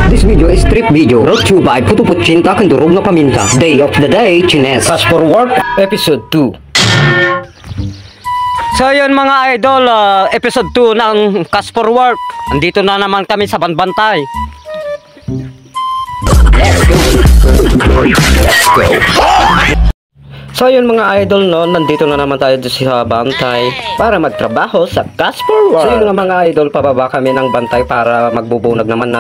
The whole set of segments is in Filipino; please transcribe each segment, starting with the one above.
This video is trip video brought to you by Putuput Cinta Kendurog na Paminta. Day of the day, Chines. Fast forward, episode 2. So yun mga idol, episode 2 ng Cash for Work. Andito na naman kami sa Banbantay. Let's go. So yun mga idol, no, nandito na naman tayo sa Bantay para magtrabaho sa Cash for Work. So yun mga idol, pababa kami ng Bantay para magbubunag naman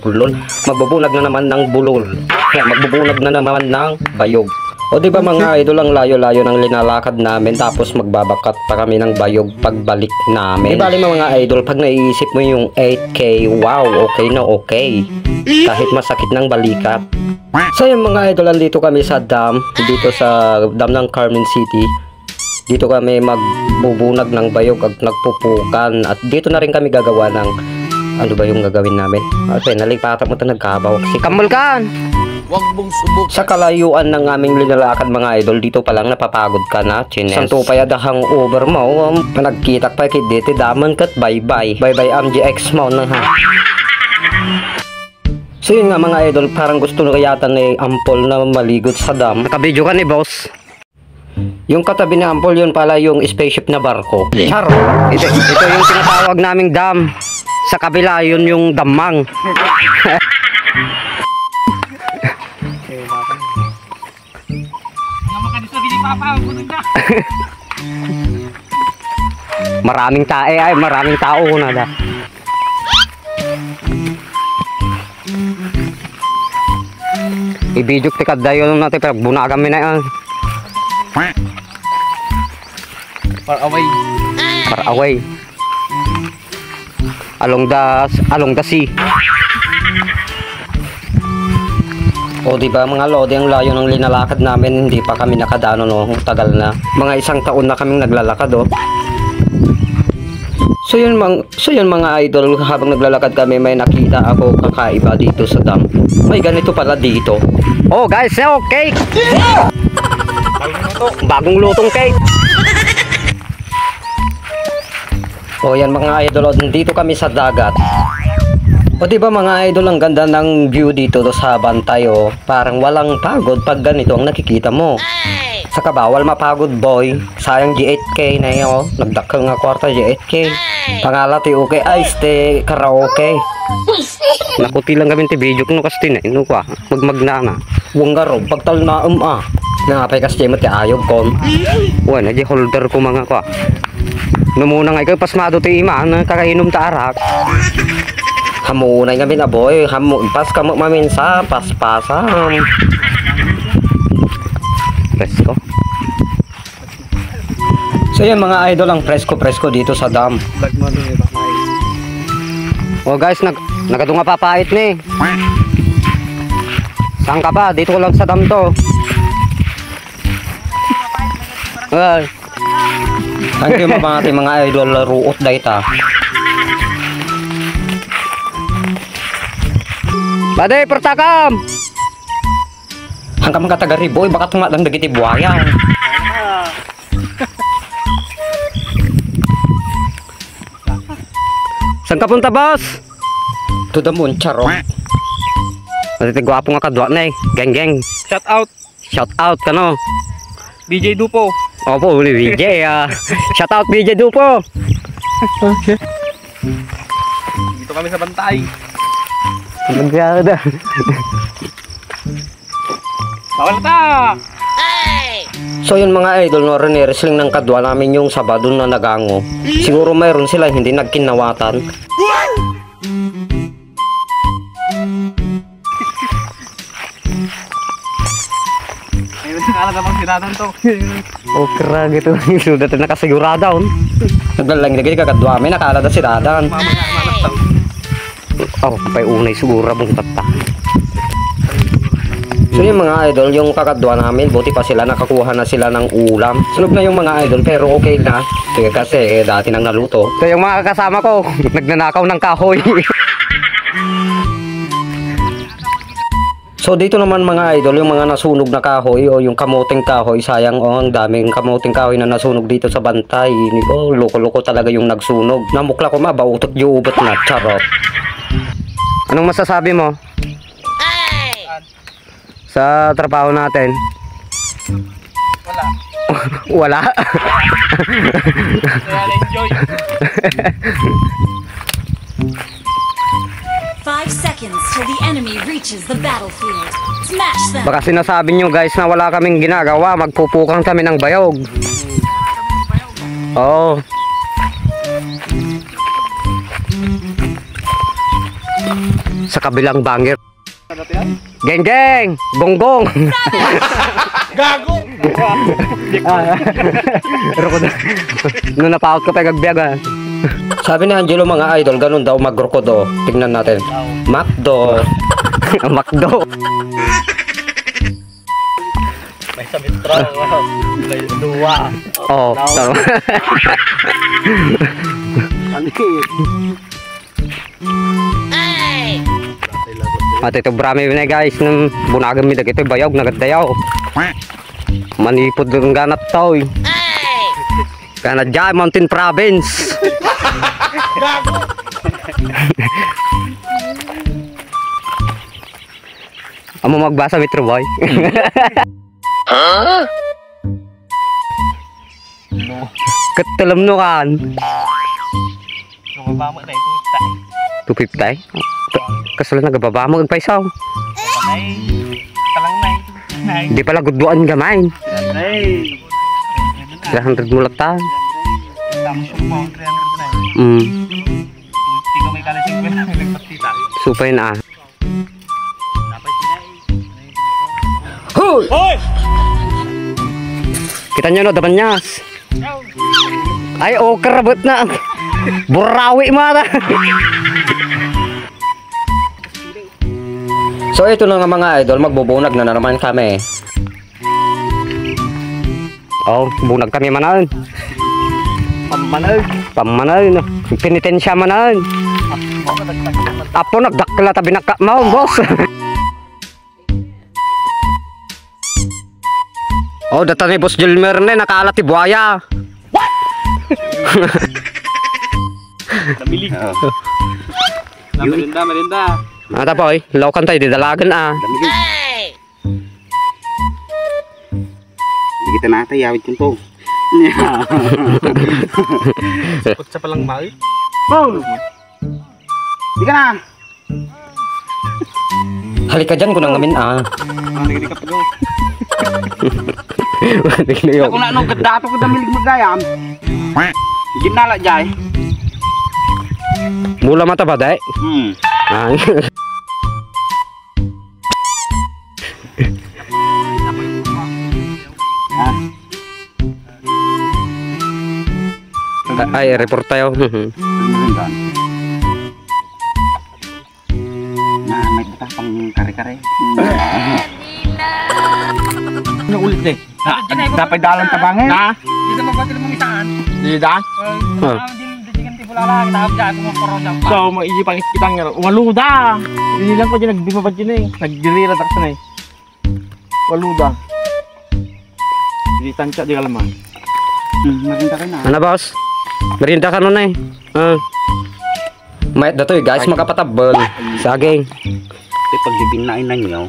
bulol. Magbubunag na naman ng bulol. Magbubunag na naman ng bayog. O di ba mga idol, ang layo-layo ng linalakad namin, tapos magbabakat pa kami ng bayog pagbalik namin. Di bali mga idol, pag naiisip mo yung 8K, wow, okay na okay. Kahit masakit ng balikat. So yung mga idol, andito kami sa dam, dito sa dam ng Carmen City. Dito kami magbubunag ng bayog at nagpupukan. At dito na rin kami gagawa ng, ano ba yung gagawin namin? Okay, nalipatan mo ito, nagkabawak si Kamulkan. Wag mong subok. Sa kalayuan ng aming linalakad mga idol, dito pa lang napapagod ka na, Chines. Santo payadahang over mo, panagkitak pa kit dito, daman kat bye-bye. Bye-bye MGX mo na ha. So yun nga mga idol, parang gusto na kayata ni Ampol na maligot sa dam. Nakabidyo ka ni boss. Yung katabi ni Ampol, yun pala yung spaceship na barko. Charo, ito yung tinatawag naming dam. Sa kabila, yun yung damang. Maraming tae ay maraming tao na da. Ibidyo tikad dayon natin pero bunagan mi na yan. Far away. Far away. Along the sea. O diba mga lodi, ang layo ng linalakad namin, hindi pa kami nakadano, no, tagal na. Mga 1 taon na kaming naglalakad, oh. So yun mga idol, habang naglalakad kami, may nakita ako kakaiba dito sa dam. May ganito pala dito. Oh guys, oh, cake! Bagong lutong cake! O yan mga idol, dito kami sa dagat. O diba mga idol, ang ganda ng view dito sa Bantay, oh. Parang walang pagod pag ganito ang nakikita mo. Saka bawal mapagod boy. Sayang G8K na yun, oh. Nagdakal nga kwarta G8K. Pangalat okay, ay ste karaoke. Nakuti lang kami ti video kung kasi na ino ka. Magmagnana. Huwag nga ro, pagtal na Napay kasi mo ti ayog kon. Uwan, nagi holder ko mga ka. Numuna nga ikaw pasmado ti ima, kakainom ta arak. Hamunay kami na boy, pas ka maminsa, paspasan. Presko. So yan mga idol, ang presko dito sa dam. Oh guys, nagadunga papait ni. Saan ka pa? Dito ko lang sa dam to. Well, thank you mga idol, ruot dayta. Baday, pertakam! Hanggang mga taga Riboy, baka tumatang dagiti buhaya. Saan ka punta, boss? To the moon, charot. Natitigwapo nga kadwa na eh. Geng. Shout out. Shout out ka no? DJ Dupo. Opo, BJ. Shout out BJ Dupo. Okay. Dito kami sa Bantay. Maganda. Bawal ta! So yun mga idol, no, wrestling ng kadwa namin yung Sabado na nagango. Siguro mayroon sila hindi nagkinawatan. Ayun, nakala na bang sinatan to. Oh, kera gitu. Sudah nakasigurada on. Naglalang lagi kakadwa may nakala na siradan. Oh, pay unay siguro mong tata. So yung mga idol, yung kakadwa namin, buti pa sila nakakuha na sila ng ulam. Sunog na yung mga idol, pero okay na. Kasi dati nang naluto. So yung mga kasama ko, nagnanakaw ng kahoy. So dito naman mga idol, yung mga nasunog na kahoy o yung kamuting kahoy, sayang ang daming kamuting kahoy na nasunog dito sa Bantay. Oh, loko-loko talaga yung nagsunog. Namukla ko mabautot yung ubat na, charot. Anong masasabi mo? Sa trabaho natin? Wala. Wala. Kaya na-enjoy. 5 seconds till the enemy reaches the battlefield. Smash them! Baka sinasabi nyo guys na wala kaming ginagawa, magpupukang kami ng bayog. Oo. Sa kabilang bangir. Geng geng! Gonggong! Gago! Nung napaot ka pa gagbiag ha. Sabi ni Angelo mga idol, ganun daw magkrokodo. Tignan natin. Macdo. Macdo. May sabitra. May duwa. Oo. Tama. At ito brami na guys. Nung bunagan mi dagito bayog nagadayaw. Manipod ng ganat tao eh. Kanadya, Mountain Province. Amo magbasa Metro Boy. Katalam no kan. Nung mo na ito. 250. Kasala nagababa mo ang paisaw. Ay, talang na Di pala guduan gamain. Ay. 300 mo lata. Tapos yung mga 300 na Mm. Ikaw may kalasing ko na nagpatita. Supay na. Dapat sila Hoy! Hoy! Kita nyo no, dabanyas. Ay, oh, karabot na. Burawi mata. So ito na nga mga idol, magbubunag na naman kami. Oh, bunag kami manan. Pammanal. Penitensya manan. Apo nagdakla tabi na mo, boss. Oh, data ni Boss Gilmer na nakaalat ti buhaya. Namili. Merinda. Ata boy, laukan tayo di dalagan ah. Hindi kita natayawid kung to. Kutsa palang mahal. Boom! Hindi ka na! Halika dyan ko nang ngamin ah. Nagiging ka pa go. Ako na anong gadato ko damilig magayam. Ginala jay. Mula mata ba day? Ah. Ay, report tayo. Na may bata pang kare-kare. Ano ulit eh? Dapat dalang tabangin. Na? Dito magpati mong isaan. Dito daan? So, maisipang kitang nga. Waluda! Hindi lang ko dyan nagbibabad dyan eh. Nagdirira taksan eh. Waluda. Hindi tansya, di kalaman. Marinda ka na. Ano boss? Merinda ka nun eh. Mayat na to eh guys, makapatabal. Saging. Ito paglibing na ina nyo.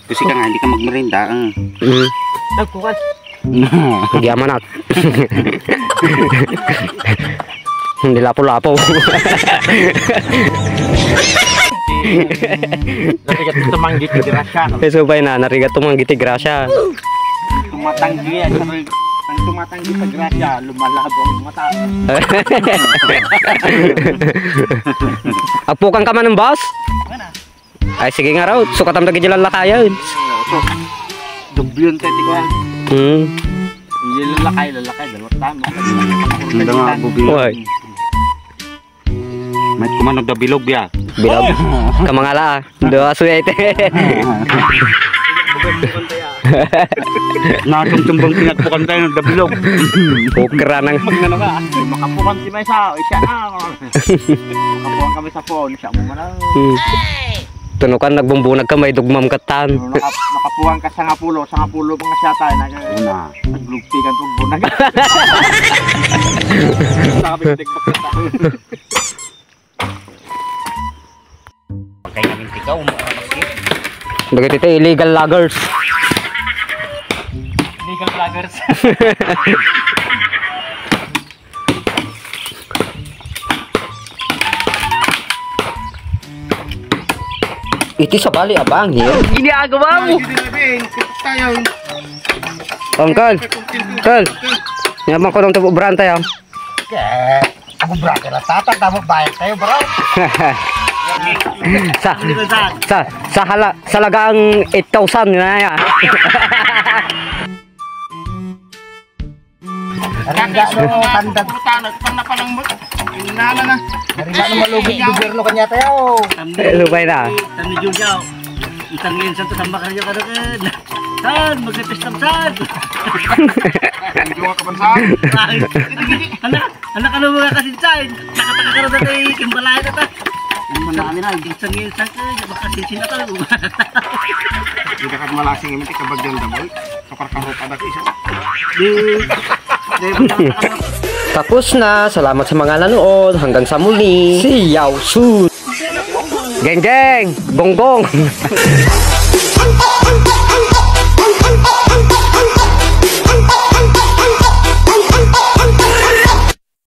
Kasi ka nga, hindi ka magmerinda. Nagkukat. Hindi amanat. Hindi lapo-lapo. Narigat ito manggit ni Grasya. Subay na, narigat tumanggiti grasya. Tumatanggi yan. Ang tumatanggi sa grasya, lumalabo ang mata. Apukan ka man ng boss? Ay sige nga raw, sukatam na gijilan lakayan. So, dublyon teti ko yan. Hindi lalakay. Dalawat tama. Hindi nga, bubilog. Uy, May kumanog na bilog ya. bilog. Kamangala, doa suyete. Nakatumbang pinagpukan tayo ng dabilog. Pukra ng... Magano ka? Makapukan si Mesa. Siya na. Makapukan kami sa phone. Siya mo man. Tunukan nagbumbunag ka, may dugmam katan. Nakapukan ka sa ngapulo pang siya tayo. Una. Naglugtikan itong bunag. Nakabitig pa kita. Kaya namin tikaw, Bagay dito illegal loggers. legal vloggers. Iti sa bali abang hiyo. Ginagawa mo! Uncle. Uncle. Yaman ko nung tubo branta yan. Ako brother na tatag, tamo bayad tayo bro. sa halagang 8,000 na yan. Naringa no, tanda. Pang na palang mo. Inala na. Naringa no malugit gobyerno kanya tayo. Lubay na. Tani Juliao. Isang minsan to samba kayo karon. San, magpestam san. Juwa ka bansan. Anak ano mga kasinsain. Nakataka karon dati kimbalay na ta. Manami na, isang minsan ko makasisin na ta. Hindi ka malasing imiti kabagyan da boy. Kapar-kapar pa dati isa. Tapos na. Salamat sa mga nanood. Hanggang sa muli. Si Yao Su. Geng geng. Gonggong.